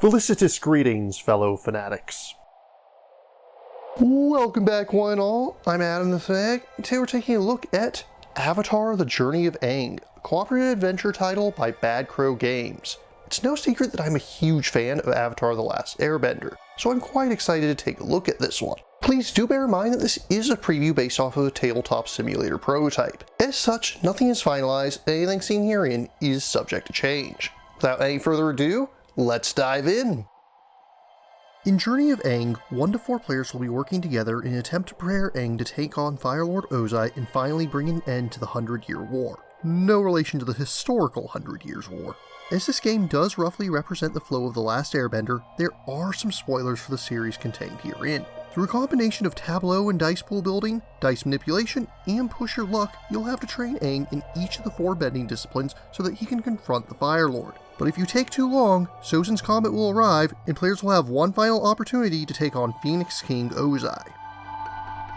Felicitous greetings, fellow fanatics. Welcome back, one and all. I'm Adam the Fanatic, and today we're taking a look at Avatar: The Journey of Aang, a cooperative adventure title by Bad Crow Games. It's no secret that I'm a huge fan of Avatar: The Last Airbender, so I'm quite excited to take a look at this one. Please do bear in mind that this is a preview based off of a tabletop simulator prototype. As such, nothing is finalized, and anything seen herein is subject to change. Without any further ado, let's dive in! In Journey of Aang, 1 to 4 players will be working together in an attempt to prepare Aang to take on Fire Lord Ozai and finally bring an end to the 100-Year War. No relation to the historical 100 Years War. As this game does roughly represent the flow of The Last Airbender, there are some spoilers for the series contained herein. Through a combination of tableau and dice pool building, dice manipulation, and push your luck, you'll have to train Aang in each of the 4 bending disciplines so that he can confront the Fire Lord. But if you take too long, Sozin's Comet will arrive, and players will have one final opportunity to take on Phoenix King Ozai.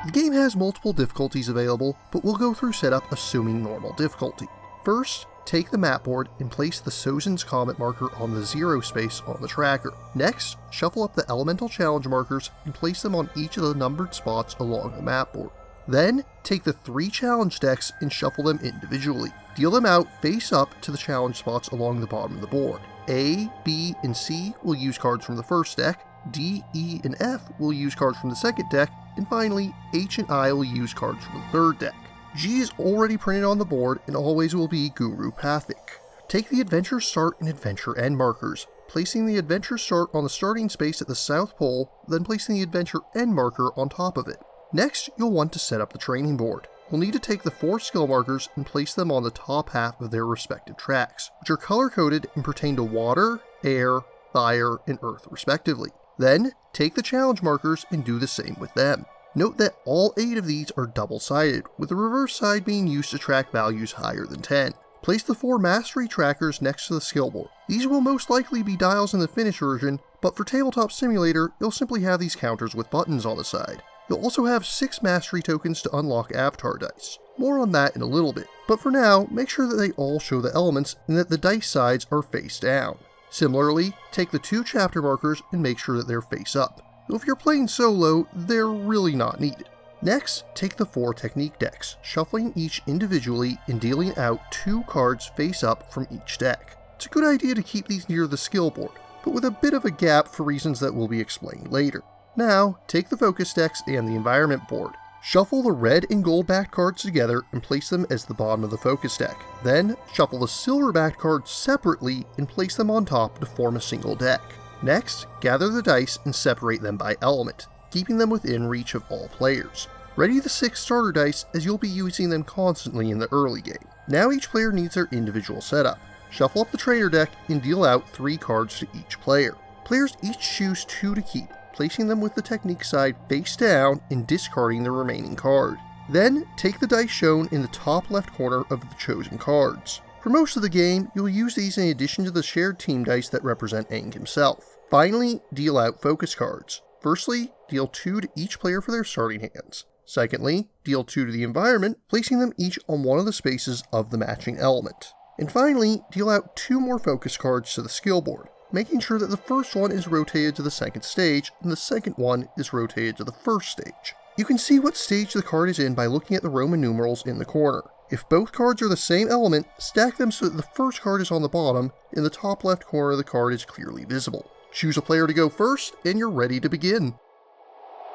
The game has multiple difficulties available, but we'll go through setup assuming normal difficulty. First, take the map board and place the Sozin's Comet marker on the 0 space on the tracker. Next, shuffle up the elemental challenge markers and place them on each of the numbered spots along the map board. Then, take the 3 challenge decks and shuffle them individually. Deal them out face up to the challenge spots along the bottom of the board. A, B, and C will use cards from the first deck, D, E, and F will use cards from the second deck, and finally, H and I will use cards from the third deck. G is already printed on the board and always will be Guru Pathic. Take the Adventure Start and Adventure End markers, placing the Adventure Start on the starting space at the South Pole, then placing the Adventure End marker on top of it. Next, you'll want to set up the training board. You'll need to take the 4 skill markers and place them on the top half of their respective tracks, which are color-coded and pertain to water, air, fire, and earth respectively. Then, take the challenge markers and do the same with them. Note that all 8 of these are double-sided, with the reverse side being used to track values higher than 10. Place the 4 mastery trackers next to the skill board. These will most likely be dials in the Finnish version, but for Tabletop Simulator, you'll simply have these counters with buttons on the side. You'll also have 6 mastery tokens to unlock avatar dice. More on that in a little bit, but for now, make sure that they all show the elements and that the dice sides are face down. Similarly, take the 2 chapter markers and make sure that they're face up. Though if you're playing solo, they're really not needed. Next, take the 4 technique decks, shuffling each individually and dealing out 2 cards face up from each deck. It's a good idea to keep these near the skill board, but with a bit of a gap for reasons that will be explained later. Now, take the focus decks and the environment board. Shuffle the red and gold backed cards together and place them as the bottom of the focus deck. Then, shuffle the silver backed cards separately and place them on top to form a single deck. Next, gather the dice and separate them by element, keeping them within reach of all players. Ready the 6 starter dice as you'll be using them constantly in the early game. Now each player needs their individual setup. Shuffle up the trainer deck and deal out 3 cards to each player. Players each choose 2 to keep, placing them with the technique side face down and discarding the remaining card. Then, take the dice shown in the top left corner of the chosen cards. For most of the game, you'll use these in addition to the shared team dice that represent Aang himself. Finally, deal out focus cards. Firstly, deal 2 to each player for their starting hands. Secondly, deal 2 to the environment, placing them each on one of the spaces of the matching element. And finally, deal out 2 more focus cards to the skill board, making sure that the first one is rotated to the second stage and the second one is rotated to the first stage. You can see what stage the card is in by looking at the Roman numerals in the corner. If both cards are the same element, stack them so that the first card is on the bottom and the top left corner of the card is clearly visible. Choose a player to go first and you're ready to begin.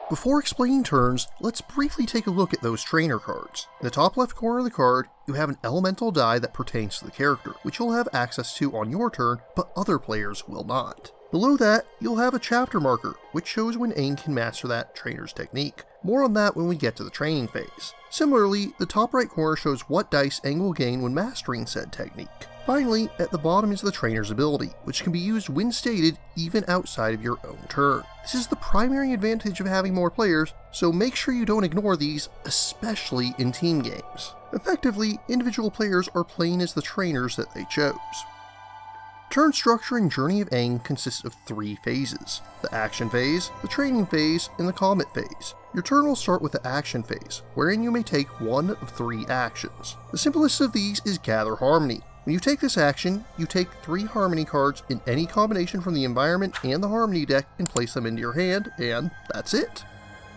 Before explaining turns, let's briefly take a look at those trainer cards. In the top left corner of the card, you have an elemental die that pertains to the character, which you'll have access to on your turn, but other players will not. Below that, you'll have a chapter marker, which shows when Aang can master that trainer's technique. More on that when we get to the training phase. Similarly, the top right corner shows what dice Aang will gain when mastering said technique. Finally, at the bottom is the trainer's ability, which can be used when stated even outside of your own turn. This is the primary advantage of having more players, so make sure you don't ignore these, especially in team games. Effectively, individual players are playing as the trainers that they chose. Turn structure in Journey of Aang consists of 3 phases: the action phase, the training phase, and the comet phase. Your turn will start with the action phase, wherein you may take one of 3 actions. The simplest of these is Gather Harmony. When you take this action, you take 3 Harmony cards in any combination from the environment and the Harmony deck and place them into your hand, and that's it.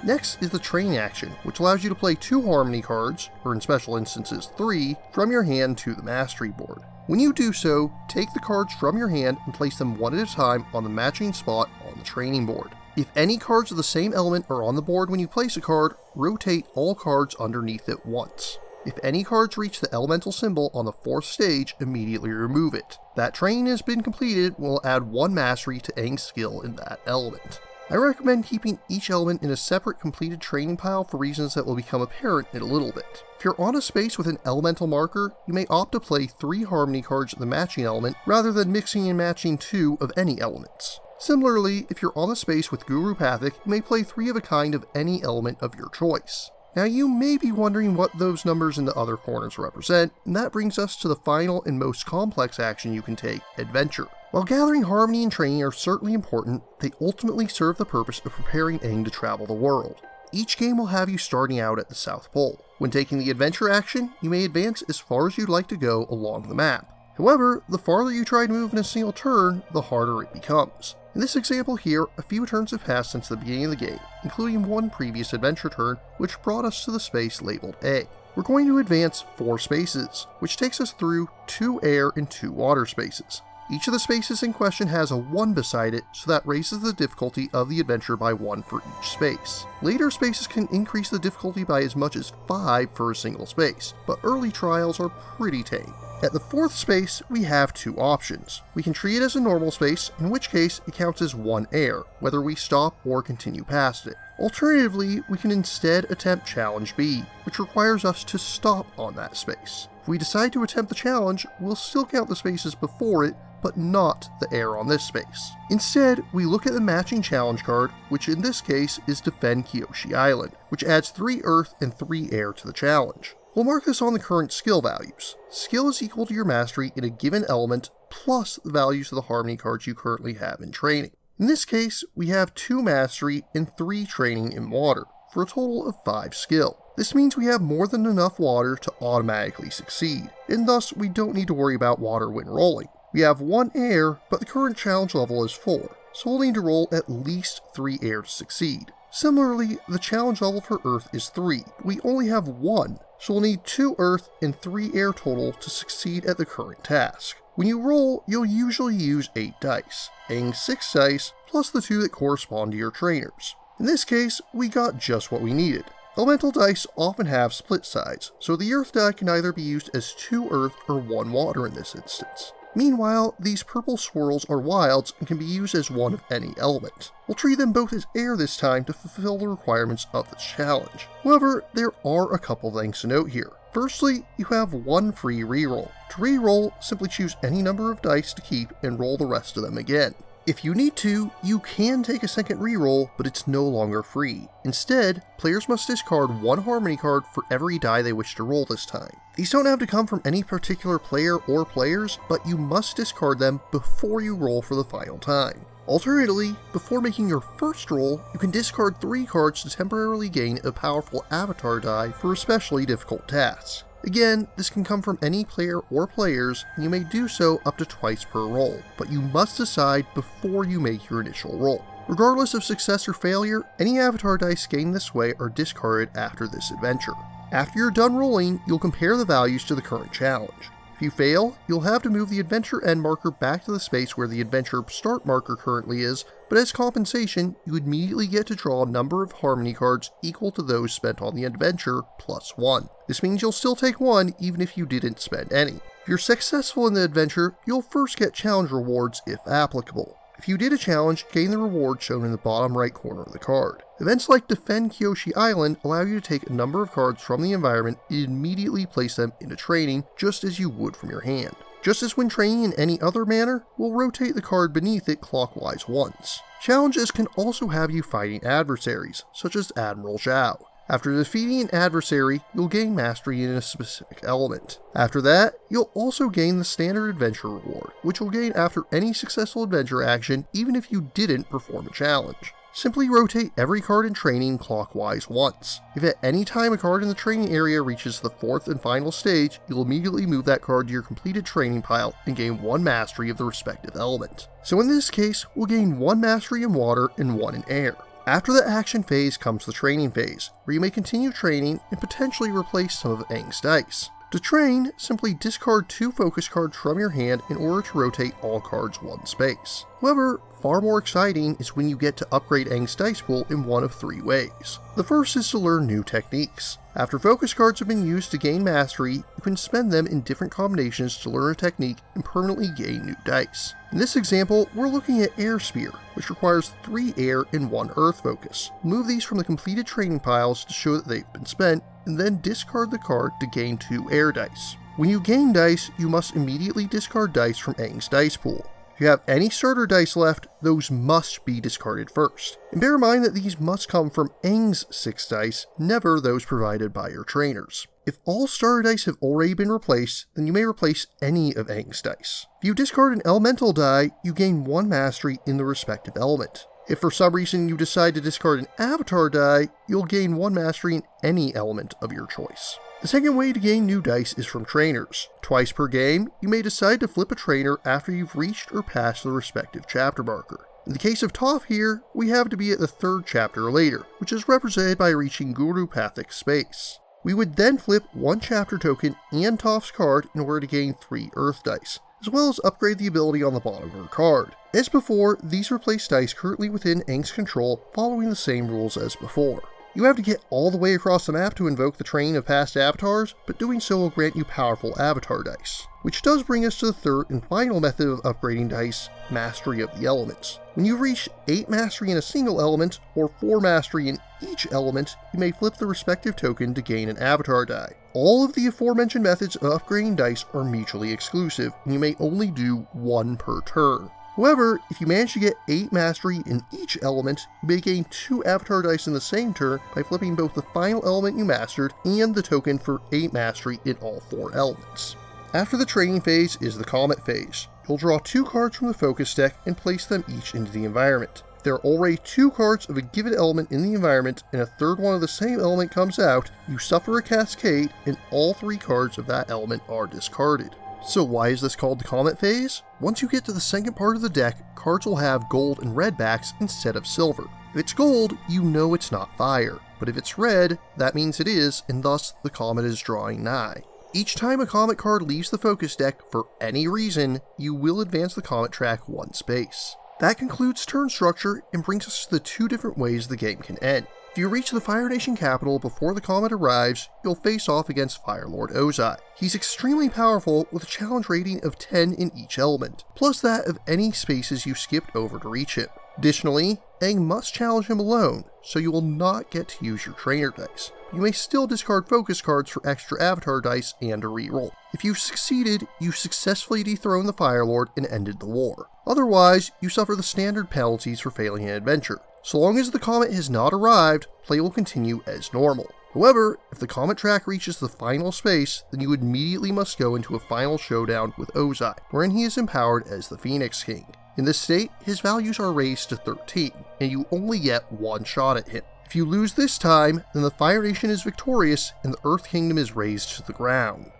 Next is the Train action, which allows you to play 2 Harmony cards, or in special instances 3, from your hand to the Mastery board. When you do so, take the cards from your hand and place them one at a time on the matching spot on the training board. If any cards of the same element are on the board when you place a card, rotate all cards underneath it once. If any cards reach the elemental symbol on the 4th stage, immediately remove it. That training has been completed and will add 1 mastery to Aang's skill in that element. I recommend keeping each element in a separate completed training pile for reasons that will become apparent in a little bit. If you're on a space with an elemental marker, you may opt to play 3 Harmony cards of the matching element rather than mixing and matching 2 of any elements. Similarly, if you're on a space with Gurupathic, you may play 3 of a kind of any element of your choice. Now you may be wondering what those numbers in the other corners represent, and that brings us to the final and most complex action you can take, Adventure. While gathering Harmony and training are certainly important, they ultimately serve the purpose of preparing Aang to travel the world. Each game will have you starting out at the South Pole. When taking the Adventure action, you may advance as far as you'd like to go along the map. However, the farther you try to move in a single turn, the harder it becomes. In this example here, a few turns have passed since the beginning of the game, including one previous adventure turn, which brought us to the space labeled A. We're going to advance 4 spaces, which takes us through 2 air and 2 water spaces. Each of the spaces in question has a 1 beside it, so that raises the difficulty of the adventure by 1 for each space. Later spaces can increase the difficulty by as much as 5 for a single space, but early trials are pretty tame. At the 4th space, we have 2 options. We can treat it as a normal space, in which case it counts as 1 air, whether we stop or continue past it. Alternatively, we can instead attempt Challenge B, which requires us to stop on that space. If we decide to attempt the challenge, we'll still count the spaces before it, but not the air on this space. Instead, we look at the matching challenge card, which in this case is Defend Kyoshi Island, which adds 3 earth and 3 air to the challenge. We'll mark this on the current skill values. Skill is equal to your mastery in a given element plus the values of the Harmony cards you currently have in training. In this case, we have 2 mastery and 3 training in water, for a total of 5 skill. This means we have more than enough water to automatically succeed, and thus we don't need to worry about water when rolling. We have 1 air, but the current challenge level is 4, so we'll need to roll at least 3 air to succeed. Similarly, the challenge level for Earth is 3, but we only have 1, so we'll need 2 Earth and 3 air total to succeed at the current task. When you roll, you'll usually use 8 dice, Aang's 6 dice, plus the 2 that correspond to your trainers. In this case, we got just what we needed. Elemental dice often have split sides, so the Earth die can either be used as 2 Earth or 1 water in this instance. Meanwhile, these purple swirls are wilds and can be used as 1 of any element. We'll treat them both as air this time to fulfill the requirements of this challenge. However, there are a couple things to note here. Firstly, you have 1 free reroll. To reroll, simply choose any number of dice to keep and roll the rest of them again. If you need to, you can take a second reroll, but it's no longer free. Instead, players must discard 1 Harmony card for every die they wish to roll this time. These don't have to come from any particular player or players, but you must discard them before you roll for the final time. Alternatively, before making your first roll, you can discard 3 cards to temporarily gain a powerful avatar die for especially difficult tasks. Again, this can come from any player or players, and you may do so up to twice per roll, but you must decide before you make your initial roll. Regardless of success or failure, any avatar dice gained this way are discarded after this adventure. After you're done rolling, you'll compare the values to the current challenge. If you fail, you'll have to move the adventure end marker back to the space where the adventure start marker currently is, but as compensation, you immediately get to draw a number of Harmony cards equal to those spent on the adventure plus 1. This means you'll still take 1 even if you didn't spend any. If you're successful in the adventure, you'll first get challenge rewards if applicable. If you did a challenge, gain the reward shown in the bottom right corner of the card. Events like Defend Kyoshi Island allow you to take a number of cards from the environment and immediately place them into training, just as you would from your hand. Just as when training in any other manner, we'll rotate the card beneath it clockwise once. Challenges can also have you fighting adversaries, such as Admiral Zhao. After defeating an adversary, you'll gain mastery in a specific element. After that, you'll also gain the standard adventure reward, which you'll gain after any successful adventure action even if you didn't perform a challenge. Simply rotate every card in training clockwise once. If at any time a card in the training area reaches the 4th and final stage, you'll immediately move that card to your completed training pile and gain 1 mastery of the respective element. So in this case, we'll gain 1 mastery in water and 1 in air. After the action phase comes the training phase, where you may continue training and potentially replace some of Aang's dice. To train, simply discard 2 focus cards from your hand in order to rotate all cards 1 space. However, far more exciting is when you get to upgrade Aang's dice pool in one of 3 ways. The first is to learn new techniques. After focus cards have been used to gain mastery, you can spend them in different combinations to learn a technique and permanently gain new dice. In this example, we're looking at Air Spear, which requires 3 air and 1 earth focus. Move these from the completed training piles to show that they've been spent, and then discard the card to gain 2 air dice. When you gain dice, you must immediately discard dice from Aang's dice pool. If you have any starter dice left, those must be discarded first. And bear in mind that these must come from Aang's 6 dice, never those provided by your trainers. If all starter dice have already been replaced, then you may replace any of Aang's dice. If you discard an elemental die, you gain 1 mastery in the respective element. If for some reason you decide to discard an avatar die, you'll gain 1 mastery in any element of your choice. The second way to gain new dice is from trainers. Twice per game, you may decide to flip a trainer after you've reached or passed the respective chapter marker. In the case of Toph here, we have to be at the 3rd chapter or later, which is represented by reaching Gurupathic space. We would then flip 1 chapter token and Toph's card in order to gain 3 earth dice, as well as upgrade the ability on the bottom of her card. As before, these replace dice currently within Aang's control, following the same rules as before. You have to get all the way across the map to invoke the train of past avatars, but doing so will grant you powerful avatar dice. Which does bring us to the 3rd and final method of upgrading dice, Mastery of the Elements. When you reach 8 mastery in a single element, or 4 mastery in each element, you may flip the respective token to gain an avatar die. All of the aforementioned methods of upgrading dice are mutually exclusive, and you may only do 1 per turn. However, if you manage to get 8 mastery in each element, you may gain 2 avatar dice in the same turn by flipping both the final element you mastered and the token for 8 mastery in all 4 elements. After the training phase is the Comet phase. You'll draw 2 cards from the focus deck and place them each into the environment. If there are already 2 cards of a given element in the environment and a 3rd one of the same element comes out, you suffer a cascade and all 3 cards of that element are discarded. So why is this called the Comet phase? Once you get to the second part of the deck, cards will have gold and red backs instead of silver. If it's gold, you know it's not fire, but if it's red, that means it is, and thus the Comet is drawing nigh. Each time a Comet card leaves the focus deck for any reason, you will advance the Comet track 1 space. That concludes turn structure and brings us to the 2 different ways the game can end. If you reach the Fire Nation capital before the Comet arrives, you'll face off against Fire Lord Ozai. He's extremely powerful with a challenge rating of 10 in each element, plus that of any spaces you skipped over to reach him. Additionally, Aang must challenge him alone, so you will not get to use your trainer dice. You may still discard focus cards for extra avatar dice and a reroll. If you've succeeded, you successfully dethroned the Fire Lord and ended the war. Otherwise, you suffer the standard penalties for failing an adventure. So long as the Comet has not arrived, play will continue as normal. However, if the Comet track reaches the final space, then you immediately must go into a final showdown with Ozai, wherein he is empowered as the Phoenix King. In this state, his values are raised to 13, and you only get 1 shot at him. If you lose this time, then the Fire Nation is victorious and the Earth Kingdom is razed to the ground.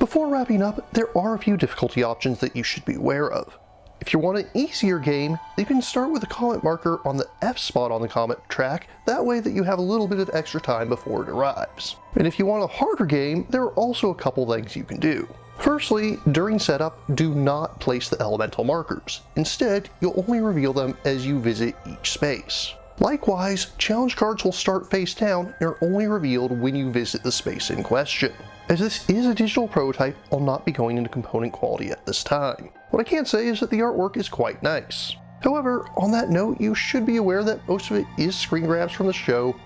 Before wrapping up, there are a few difficulty options that you should be aware of. If you want an easier game, you can start with a Comet marker on the F spot on the Comet track, that way that you have a little bit of extra time before it arrives. And if you want a harder game, there are also a couple things you can do. Firstly, during setup, do not place the elemental markers. Instead, you'll only reveal them as you visit each space. Likewise, challenge cards will start face down and are only revealed when you visit the space in question. As this is a digital prototype, I'll not be going into component quality at this time. What I can say is that the artwork is quite nice. However, on that note, you should be aware that most of it is screen grabs from the show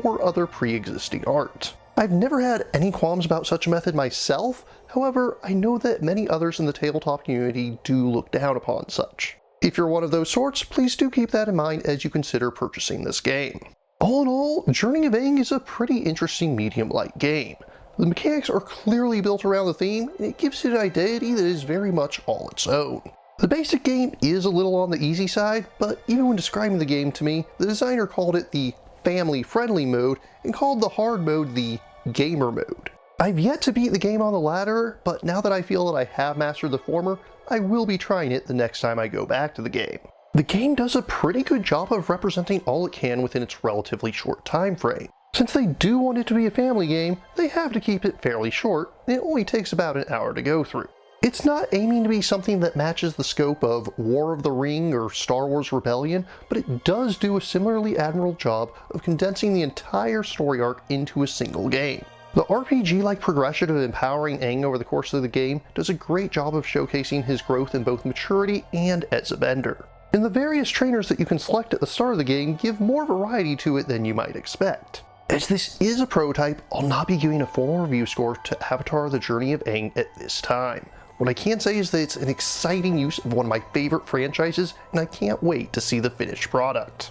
or other pre-existing art. I've never had any qualms about such a method myself, however, I know that many others in the tabletop community do look down upon such. If you're one of those sorts, please do keep that in mind as you consider purchasing this game. All in all, Journey of Aang is a pretty interesting medium-light game. The mechanics are clearly built around the theme, and it gives it an identity that is very much all its own. The basic game is a little on the easy side, but even when describing the game to me, the designer called it the family-friendly mode and called the hard mode the gamer mode. I've yet to beat the game on the latter, but now that I feel that I have mastered the former, I will be trying it the next time I go back to the game. The game does a pretty good job of representing all it can within its relatively short time frame. Since they do want it to be a family game, they have to keep it fairly short, and it only takes about an hour to go through. It's not aiming to be something that matches the scope of War of the Ring or Star Wars Rebellion, but it does do a similarly admirable job of condensing the entire story arc into a single game. The RPG-like progression of empowering Aang over the course of the game does a great job of showcasing his growth in both maturity and as a bender. And the various trainers that you can select at the start of the game give more variety to it than you might expect. As this is a prototype, I'll not be giving a formal review score to Avatar: The Journey of Aang at this time. What I can say is that it's an exciting use of one of my favorite franchises, and I can't wait to see the finished product.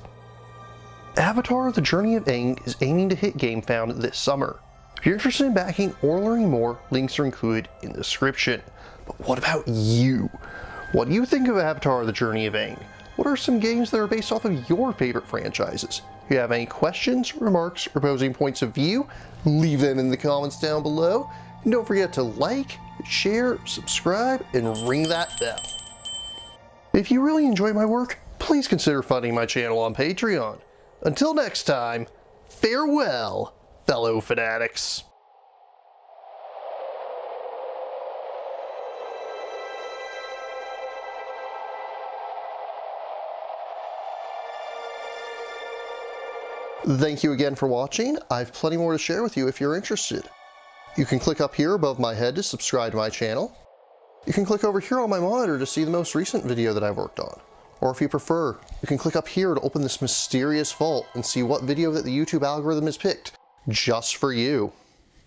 Avatar: The Journey of Aang is aiming to hit GameFound this summer. If you're interested in backing or learning more, links are included in the description. But what about you? What do you think of Avatar: The Journey of Aang? What are some games that are based off of your favorite franchises? If you have any questions, remarks, or opposing points of view, leave them in the comments down below. And don't forget to like, share, subscribe, and ring that bell. If you really enjoy my work, please consider funding my channel on Patreon. Until next time, farewell, fellow fanatics. Thank you again for watching. I have plenty more to share with you if you're interested. You can click up here above my head to subscribe to my channel. You can click over here on my monitor to see the most recent video that I've worked on. Or if you prefer, you can click up here to open this mysterious vault and see what video that the YouTube algorithm has picked just for you.